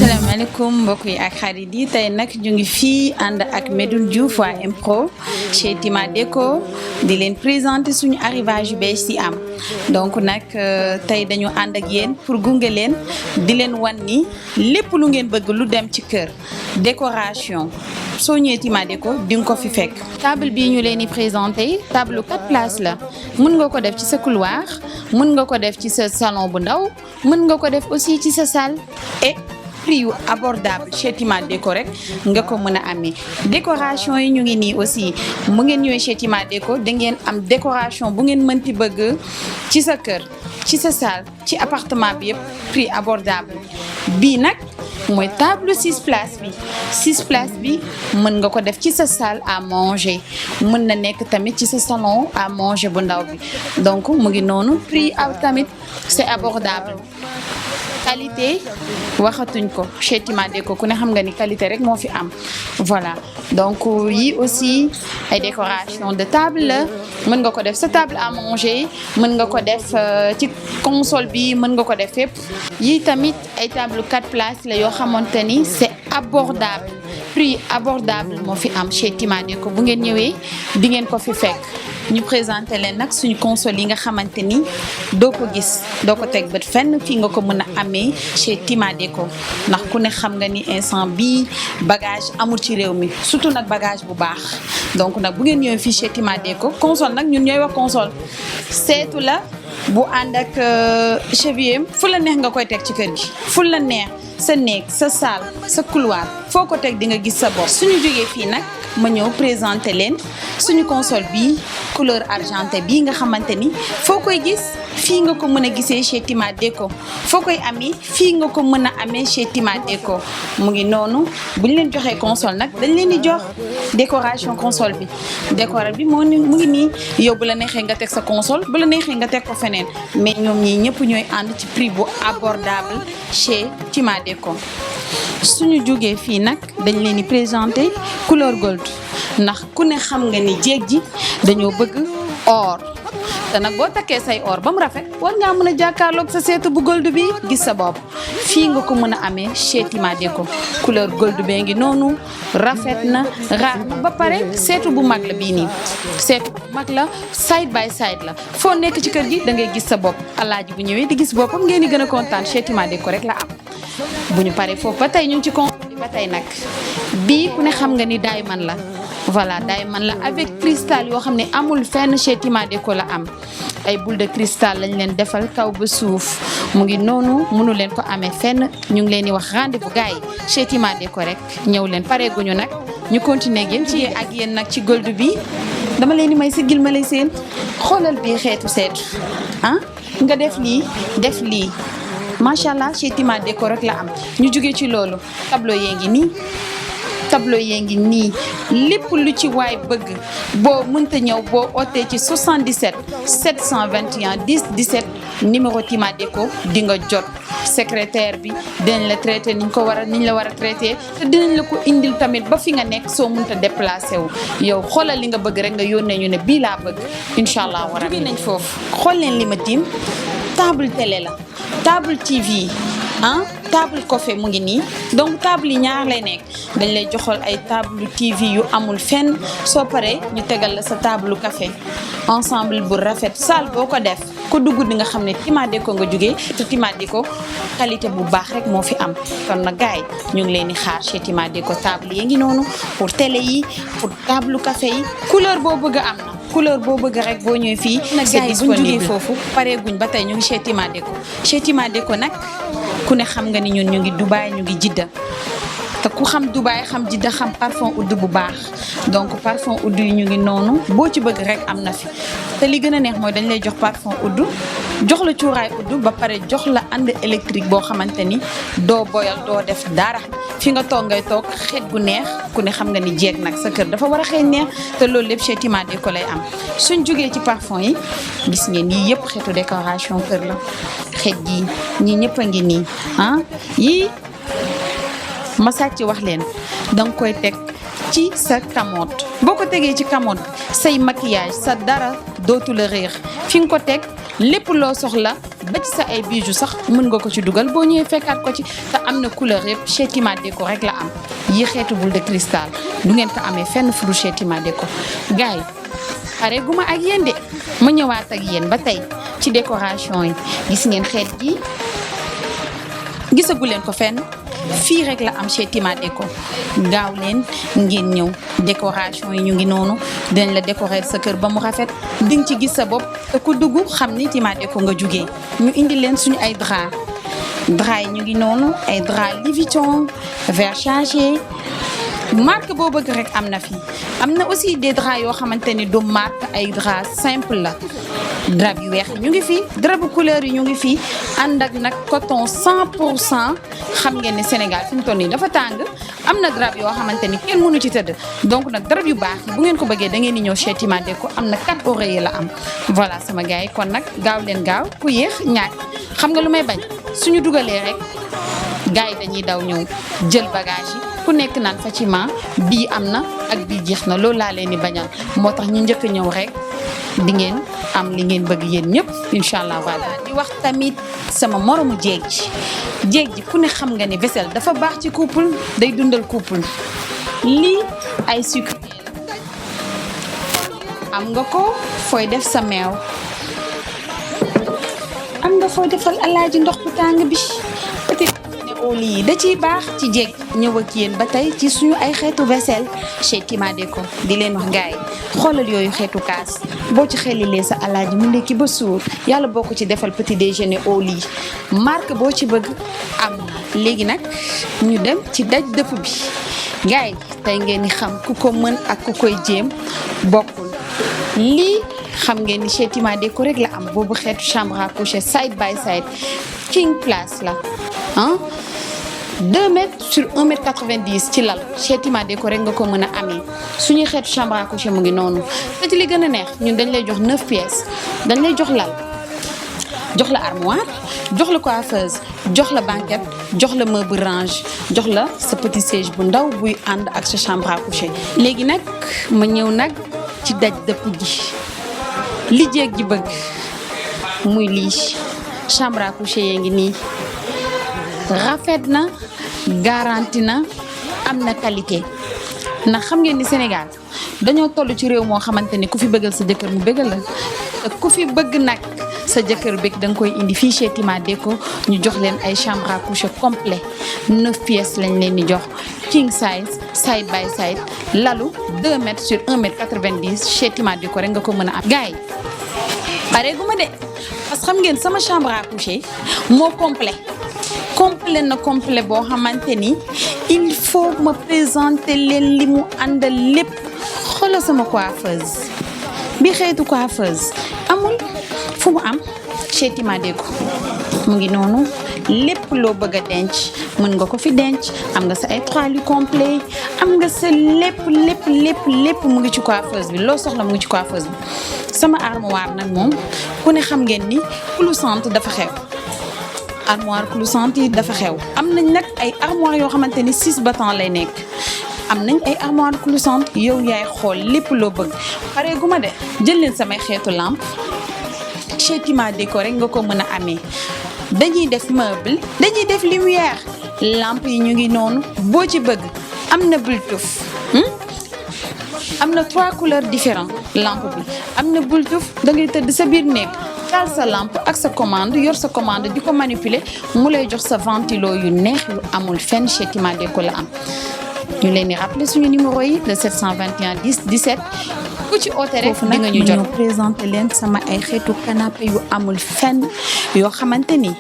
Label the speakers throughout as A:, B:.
A: asalaamaaleykum mbokk yi ak xarit yi tey nag ñu ngi fii ànd ak Medoune Diouf waa Impro chez Tima Déco di leen présenter suñu arrivage yu bees yi am donc nag tey dañu ànd ak yéen pour gunge leen di leen wan ni lépp lu ngeen bëgg lu dem ci kër décoration soo ñëwee Tima Déco di nga ko fi fekk. table bii ñu leen di présenté table 4 places la mën nga ko def ci sa couloir mën nga ko def ci sa salon bu ndaw mën nga ko def aussi ci sa salle et prix yu abordable chez Tima Déco rek nga ko mën a amee. décoration yi ñu ngi nii aussi mu ngeen ñëwee chez Tima Déco da ngeen am décoration bu ngeen mënti bëgg ci sa kër ci sa salle ci appartement bi yëpp prix abordable bii nag. mooy table 6 places bi 6 places bi mën nga ko def ci sa salle à manger mën na nekk tamit ci sa salon à manger bu ndaw bi donc mu ngi noonu prix tamit c'est abordable qualité waxatuñ ko chez Tima Déco ku ne xam nga ni qualité rek moo fi am voilà donc yi aussi ay décoration de table la mën nga ko def sa table à manger mën nga ko def ci console bi mën nga ko def fépp yi tamit ay table 4 places la yoo xamante ni c'est abordable prix abordable moo fi am chez Tima Déco bu ngeen ñëwee di ngeen ko fi fekk ñu présenté leen nag suñu console yi nga xamante ni doo ko gis doo ko teg bët fenn fii nga ko mën a amee chez Tima Déco ndax ku ne xam nga ni instant bii bagage amul ci réew mi surtout nag bagage bu baax donc nag bu ngeen ñëwee fii chez Tima Déco console nag ñun ñooy wax console seetu la bu ànd ak cheville fu la neex nga koy teg ci kër gi fu la neex sa néeg sa salle sa couloir foo ko teg di nga gis sa bopp suñu jógee fii nag ma ñëw présenter leen suñu console bii couleur argenté bii nga xamante ni foo koy gis fii nga ko mën a gisee chez Tima Déco foo koy amee fii nga ko mën a amee chez Tima Déco mu ngi noonu bu ñu leen joxee console nag dañ leen di jox décoration console bi décoration bi mu ngi nii yow bu la neexee nga teg sa console bu la neexee nga teg ko feneen mais ñoom ñii ñëpp ñooy ànd ci prix bu abordable chez Tima Déco suñu jógee fii nag dañ leen di présenter couleur gold ndax ku ne xam nga ni jéeg ji dañoo bëgg or te nag boo takkee say or ba mu rafet war ngaa mën a jàkkaarloog sa seetu bu gold bi gis sa bopp fii nga ko mën a amee chez Tima Déco couleur gold bee ngi noonu rafet na raar na ba pare seetu bu mag la bii nii seetu bu mag la side by side la foo nekk ci kër gi da ngay gis sa bopp alaaji bu ñëwee di gis boppam ngeen di gën a kontaan chez Tima Déco rek la am bu ñu paree foofu ba tey ñu ngi ci console ba tey nag bii ku ne xam nga ni diamond la voilà diamond la avec cristal yoo xam ne amul fenn chez Tima Déco la am ay boule de cristal lañ leen defal kaw ba suuf mu ngi noonu mënu leen ko amee fenn ñu ngi leen di wax rendez-vous gars yi chez Tima Déco rek ñëw leen pareeguñu nag ñu continuer ak yéen nag ci gold bi dama leen di may si gil ma lay seen xoolal bii xeetu seetu ah nga def lii macha allah chez Tima Déco rek la am ñu jógee ci loolu tableau yee ngi nii lépp lu ci waay bëgg boo mënta ñëw boo ootee ci 77 721 10 17 numéro Tima Déco di nga jot secrétaire bi dinañ la traité niñ la war a traité te dinañ la ko indil tamit ba fi nga nekk soo mënta déplacé wu yow xoolal li nga bëgg rek nga yónnee ñu ne bii laa bëgg incha allah war a jóge nañ foofu xool leen li ma tiim table télé la table TV table café mu ngi nii donc table yi ñaar lay nekk dañ lay joxal ay table TV yu amul fenn soo paree ñu tegal la sa table café ensemble bu rafet salle boo ko def ku dugg di nga xam ne Tima Déco nga jógee te Tima Déco qualité bu baax rek moo fi am kon nag gars yi ñu ngi leen di xaar chez Tima Déco table yi ngi noonu pour télé yi pour table café yi couleur boo bëgg am na couleur boo bëgg rek boo ñëwee fii c'est disponible. Buñ jógee foofu pareeguñ ba tey ñu ngi chez Tima Déco chez Tima Déco nag ku ne xam nga ni ñun ñu ngi Dubaï ñu ngi Jidda te ku xam Dubaï xam Jidda xam parfum oud bu baax donc parfum oud yi ñu ngi noonu boo ci bëgg rek am na fi te li gën a neex mooy dañ lay jox parfum oud jox la cuuraay oud ba pare jox la ànd électrique boo xamante ni doo boyal doo def dara fi nga toog ngay toog xeet gu neex ku ne xam nga ni jeeg nag sa kër dafa war a xeeñ neex te loolu lépp chez Tima Déco lay am suñ jógee ci parfum yi gis ngeen yii yëpp xeetu décoration kër la xeet gi ñii ñëpp a ngi nii yii ma sàcc wax leen danga koy teg ci sa kamoot boo ko tegee ci kamoot say maquillage sa dara dootu la réer fi nga ko teg lépp loo soxla ba ci sa ay bijoux sax mën nga ko ci dugal boo ñëwee fekkaat ko ci te am na couleur yëpp chez Tima Déco rek la am yi xeetu boule de cristal du ngeen ko amee fenn fu dul chez Tima Déco gars yi pare guma ak yéen de ma ñëwaat ak yéen ba tey ci décoration yi gis ngeen xeet gi gisagu leen ko fenn fii rek la am chez Tima Déco gaaw leen ngeen ñëw décoration yi ñu ngi noonu dinañ la décorer sa kër ba mu rafet di nga ci gis sa bopp te ku dugg xam ni Tima Déco nga jugee ñu indi leen suñu ay drap yi ñu ngi noonu ay drap Louis Vuitton Versace marque boo bëgg rek am na fi am na aussi des draps yoo xamante ni du marque ay draps simple la drap yu weex ñu ngi fi drap bu couleur yi ñu ngi fi ànd ak nag coton 100% xam ngeen ne Sénégal fi mu toll nii dafa tàng am na drap yoo xamante ni kenn mënu ci tëdd donc nag drap yu baax yi bu ngeen ko bëggee da ngeen di ñëw chez Tima Déco am na 4 oreillers la am voilà sama gars yi kon nag gaaw leen gaaw ku yéex ñaak xam nga lu may bañ suñu dugalee rek gars yi dañuy daw ñëw jël bagage yi ku nekk naan Fatima bii am na ak bii jeex na loolu laa leen di bañal moo tax ñu njëkk a ñëw rek di ngeen am li ngeen bëgg yéen ñëpp incha allah. voilà di wax tamit sama moromu jéeg ji ku ne xam nga ni vaisselle dafa baax ci couple day dundal couple lii ay sucre am nga ko fooy def sa meew am nga fooy defal alaaji ndox bu tàng bi lii da ciy baax ci jéeg ñëw ak yéen ba tey ci suñu ay xeetu vaisselle chez Tima Déco di leen wax gaay xoolal yooyu xeetu kaas boo ci xelilee sa alaaji mu ndekki ba suur yàlla boo ko ci defal petit déjeuner au lit marque boo ci bëgg am na léegi nag ñu dem ci daj dëpp bi gaay tey ngeen di xam ku ko mën ak ku koy jéem bokkul lii xam ngeen ni chez Tima Déco rek la am boobu xeetu chambre à coucher side by side king class la 2 mètres sur 1 mètre 90 ci lal chez Tima Déco rek nga ko mën a amee suñuy xeetu chambre à coucher mu ngi noonu te ci li gën a neex ñun dañ lay jox 9 pièces dañ lay jox lal jox la armoire jox la coiffeuse jox la banquette jox la meuble range jox la sa petit siège bu ndaw buy ànd ak sa chambre à coucher. léegi nag ma ñëw nag ci daj dëpp gi li jéeg ji bëgg muy lii chambre à coucher yee ngi nii rafet na garanti na am na qualité ndax xam ngeen ni Sénégal dañoo toll ci réew moo xamante ni ku fi bëggal sa jëkkër mu bëggal la te ku fi bëgg nag sa jëkkër bëgg da nga koy indi fii chez Tima Déco ñu jox leen ay chambre à coucher complet 9 pièces lañ leen di jox king size side by side lalu 2 mètres sur 1 mètre 90 chez Tima Déco rek nga ko mën a am. gars yi pare gu ma de parce que xam ngeen sama chambre à coucher moo complet na complet boo xamante ni il faut ma présenter leen li mu àndal lépp xoolal sama coiffeuse bi xeetu coiffeuse amul fu mu am chez Tima Déco mu ngi noonu lépp loo bëgg a denc mën nga ko fi denc am nga sa ay toiles yu complet am nga sa lépp mu ngi ci coiffeuse bi loo soxla mu ngi ci coiffeuse bi sama armoire nag moom ku ne xam ngeen ni coulissante dafa xew armoire coulissante yi dafa xew am nañ nag ay armoire yoo xamante ni 6 battants lay nekk am nañ ay armoire coulissante yow yaay xool lépp loo bëgg pare gu ma de jël leen samay xeetu lampe chez Tima Déco rek nga ko mën a amee dañuy def meuble dañuy def lumière lampe yi ñu ngi noonu boo ci bëgg am na bultuf am na 3 couleurs différentes lampe bi am na bultuf da ngay tëdd sa biir néeg taal sa lampe ak sa commande yor sa commande di ko manipuler mu lay jox sa ventilo yu neex yu amul fenn chez Tima Déco la am. ñu leen di rappeler suñu numéro yi le 721 10 17 ku ci oote rek di nga ñu jot. ñu présenté leen sama ay xeetu canapé yu amul fenn yoo xamante ni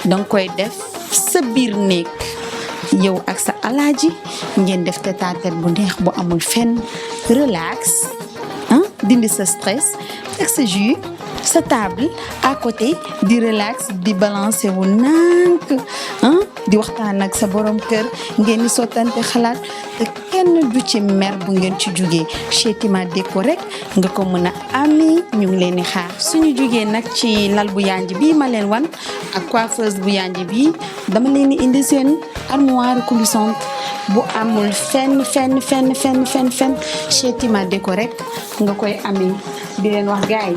A: danga koy def sa biir néeg yow ak sa alaaji ngeen def tête à tête bu neex bu amul fenn relax dindi sa stress teg sa jus sa table à côté di relax di balancer wu nànk di waxtaan ak sa borom kër ngeen di sottante xalaat te kenn du ci mer bu ngeen ci jugee chez Tima Déco rek nga ko mën a amee ñu ngi leen di xaar. suñu jugee nag ci lal bu yanj bi ma leen wan ak coiffeuse bu yanj bi dama leen di indi seen armoire coulissante bu amul fenn chez Tima Déco rek nga koy amee di leen wax gaay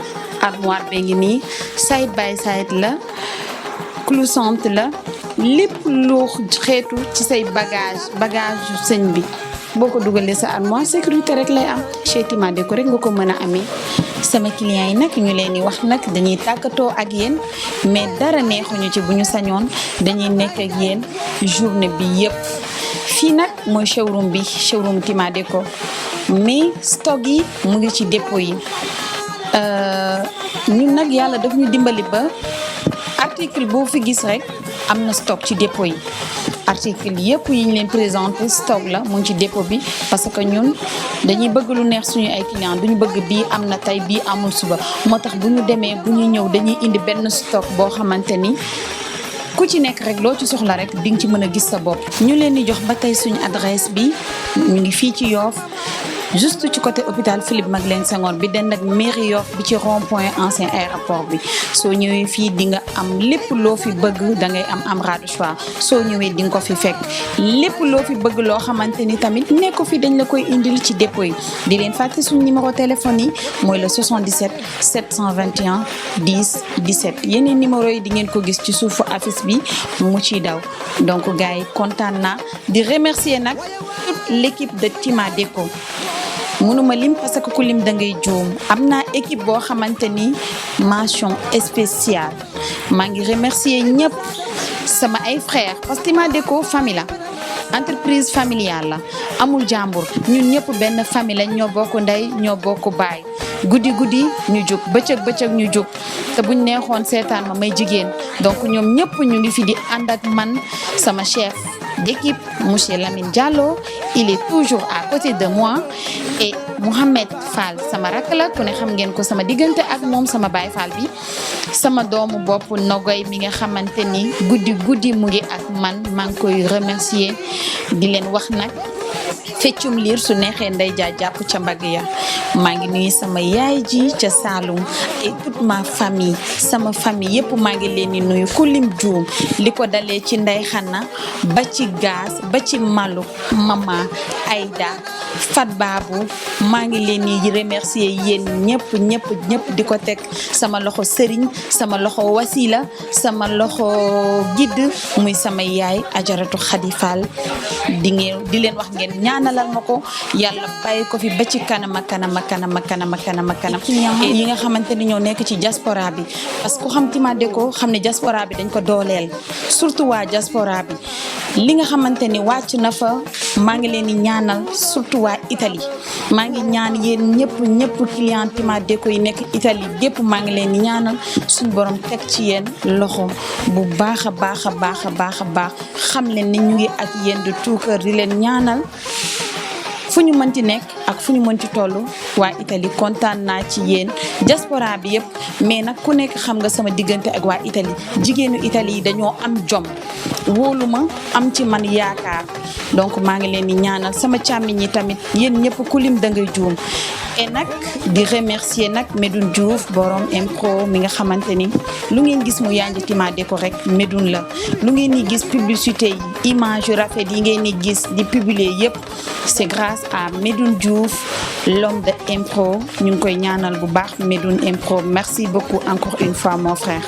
A: armoire bee ngi nii side by side la clousante la lépp loo xeetu ci say bagage yu sëñ bi boo ko dugalee sa armoire sécurité rek lay am chez Tima Déco rek nga ko mën a amee. sama clients yi nag ñu leen di wax nag dañuy tàggatoo ak yéen mais dara neexuñu ci bu ñu sañoon dañuy nekk ak yéen journée bi yëpp. fii nag mooy showroom Tima Déco mais stock yi mu ngi ci dépôt yi ñun nag yàlla daf ñu dimbali ba article boo fi gis rek am na stock ci dépôt yi. article yëpp yi ñu leen présenté stock la mu ngi ci dépôt bi parce que ñun dañuy bëgg lu neex suñu ay clients duñu bëgg bii am na tey bii amul suba moo tax bu ñu demee bu ñuy ñëw dañuy indi benn stock boo xamante ni ku ci nekk rek loo ci soxla rek di nga ci mën a gis sa bopp. ñu leen di jox ba tey suñu adresse bi ñu ngi fii ci Yoff juste ci côté hôpital Philippe Maguilène Senghor bi dend ak mairie Yoff bi ci rond point ancien aéroport bi soo ñëwee fii di nga am lépp loo fi bëgg da ngay am ras de choix soo ñëwee di nga ko fi fekk lépp loo fi bëgg loo xamante ni tamit nekk ko fi dañ la koy indil ci dépôt yi di leen fàtte suñu numéro téléphone yi mooy le 77 721 10 17 yeneen numéro yi di ngeen ko gis ci suufu affiche bi mu ciy daw donc gars yi kontaan naa di remercier nag toute l'équipe de Tima Déco mënuma lim parce que ku lim da ngay juum am naa équipe boo xamante ni mention spéciale maa ngi remercier ñëpp sama ay frères parce que Tima Déco famille la entreprise familiale la amul jàmbur ñun ñëpp benn famille la ñoo bokk ndey ñoo bokk baay guddi ñu jóg bëccëg ñu jóg te buñ neexoon seetaan ma may jigéen donc ñoom ñëpp ñu ngi fi di ànd ak man sama chef d'équipe monsieur Lamine Diallo il est toujours à côté de moi et Mohamed Fall sama rakk la ku ne xam ngeen ko sama diggante ak moom sama baay Fall bi sama doomu bopp Nogoy mi nga xamante ni guddi mu ngi ak man maa ngi koy remercier di leen wax nag feccum liir su neexee nday jaa jàpp ca mbagg ya maa ngi nuyu sama yaay ji ca Saloum et toute ma famille sama famille yëpp maa ngi leen di nuyu ku lim juum li ko dalee ci ndey xanna ba ci gaas ba ci malu mama Aïda Fat Babou maa ngi leen di remercier yéen ñëpp di ko teg sama loxo Serigne sama loxo Wasila sama loxo Gidd muy sama yaay Ajaratu Khady Fall di leen wax ngeen ñaanalal ma ko yàlla bàyyi ko fi ba ci kanam yi nga xamante ni ñoo nekk ci diaspora bi parce que ku xam Tima Déco xam ne diaspora bi dañ ko dooleel surtout waa diaspora bi li nga xamante ni wàcc na fa maa ngi leen di ñaanal surtout waa Italie maa ngi ñaan yéen ñëpp client Tima Déco yi nekk Italie gépp maa ngi leen di ñaanal suñu borom teg ci yéen loxo bu baax a baax xam leen ni ñu ngi ak yéen de tout cœur di leen ñaanal fu ñu mënti nekk ak fu ñu mënti toll waa Italie kontaan naa ci yéen diaspora bi yëpp mais nag ku nekk xam nga sama diggante ak waa Italie jigéenu Italie yi dañoo am jom wóolu ma am ci man yaakaar donc maa ngi leen di ñaanal sama càmmiñ yi tamit yéen ñëpp ku lim da ngay juum et nag di remercier nag Medoune Diouf borom impro mi nga xamante ni lu ngeen gis mu yanj Tima Déco rek Medoune la lu ngeen di gis publicité yi image yu rafet yi ngeen di gis di publier yëpp c'est grâce à Medoune Diouf l'homme de impro ñu ngi koy ñaanal bu baax Medoune impro merci beaucoup encore une fois mon frère